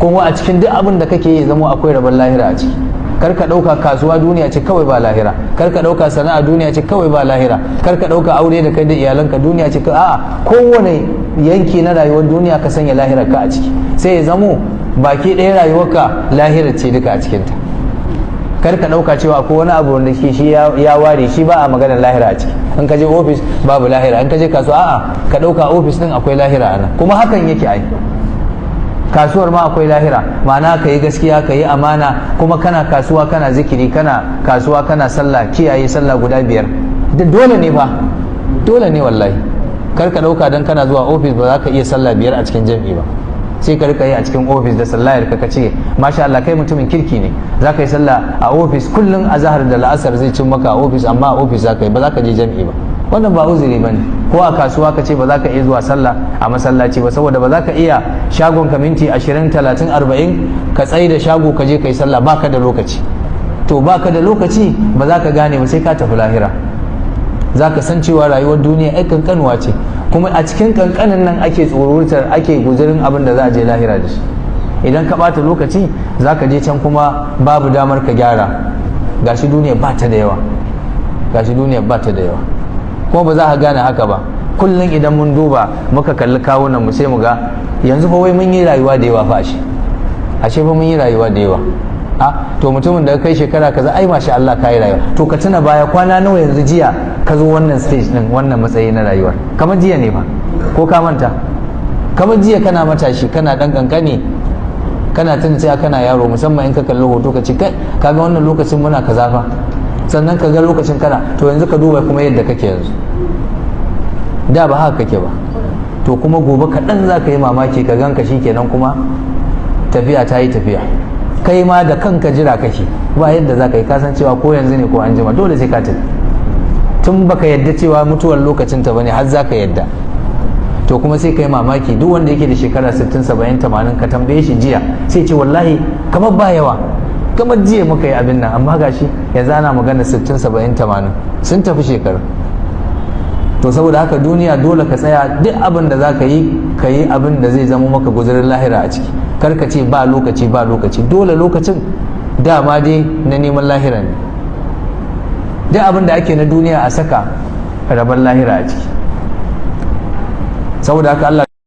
kuma a cikin duk abin da kake yi zama akwai rabon lahira a ciki. Kar ka ɗauka kasuwa duniya ce kawai ba lahira, kar ka ɗauka sana'a duniya ce kawai ba lahira, kar ka ɗauka aure da kai da iyalanka duniya ce a'a, kowane yanki na rayuwar duniya ka sanya lahirar ka a ciki, sai ya zamo baki ɗaya rayuwarka lahira ce duka a cikinta. Kar ka ɗauka cewa ko wani abu wanda ke shi ya ware shi ba a maganar lahira a ciki. In ka je ofis babu lahira, in ka je kasuwa a'a, ka ɗauka ofis ɗin akwai lahira a nan, kuma hakan yake ai. Kasuwar ma akwai lahira, ma'ana ka yi gaskiya, ka yi amana, kuma kana kasuwa kana zikiri, kana kasuwa kana sallah, kiyaye sallah guda 5 dole ne fa, dole ne wallahi. Kar ka ɗauka don kana zuwa ofis ba za ka iya sallah 5 a cikin jam'i ba, sai ka rika yi a cikin ofis da sallayar ka ce masha Allah kai mutumin kirki ne, za ka yi sallah a ofis kullum, a zahar da la'asar zai cin maka a ofis, amma a ofis za ka yi, ba za ka je jam'i ba. Wannan ba uzuri ba ne. Ko a kasuwa ka ce ba za ka iya zuwa sallah a masallaci ba, saboda ba za ka iya shagon ka minti 20 30 40 ka tsaye da shago ka je ka yi sallah, ba ka da lokaci. To ba ka da lokaci ba za ka gane ba sai ka tafi lahira, za ka san cewa rayuwar duniya ai kankanuwa ce, kuma a cikin kankanin nan ake tsorutar, ake guzurin abin da za a je lahira da shi. Idan ka ɓata lokaci za ka je can kuma babu damar ka gyara, gashi duniya ba ta da yawa, gashi duniya ba ta da yawa, kuma ba za ka gane haka ba. Kullum idan mun duba muka kalli kawunan mu sai mu ga yanzu fa wai mun yi rayuwa da yawa fa, ashe fa mun yi rayuwa da yawa. To mutumin da kai shekara kaza ai masha Allah ka yi rayuwa, to ka tuna baya kwana nawa yanzu jiya ka zo wannan stage din, wannan matsayi na rayuwar, kamar jiya ne fa, ko ka manta? Kamar jiya kana matashi, kana dan kankani, kana tuna cewa kana yaro, musamman in ka kalli hoto ka ce kai kaga wannan lokacin muna kaza fa, sannan ka ga lokacin kana, to yanzu ka duba kuma yadda kake yanzu, da ba haka kake ba. To kuma gobe kaɗan za ka yi mamaki ka ganka shi kenan kuma tafiya ta yi tafiya, kai ma da kanka jira kake, ba yadda za ka yi, kasan cewa ko yanzu ne ko an jima dole sai ka tafi, tun baka yadda cewa mutuwar lokacin ta bane har za ka yadda. To kuma sai ka yi mamaki, duk wanda yake da shekara 60 70 80 ka tambaye shi jiya sai ce wallahi kamar ba yawa, kamar jiya muka yi abin nan, amma gashi yanzu ana magana 60 70 80 sun tafi shekaru. To saboda haka duniya dole ka tsaya, duk abin da za ka yi abin da zai zama maka guzurin lahira a ciki. Kar ka ce ba lokaci ba lokaci, dole lokacin dama dai na neman lahira ne. Duk abin da ake na duniya a saka rabon lahira a ciki. Saboda haka Allah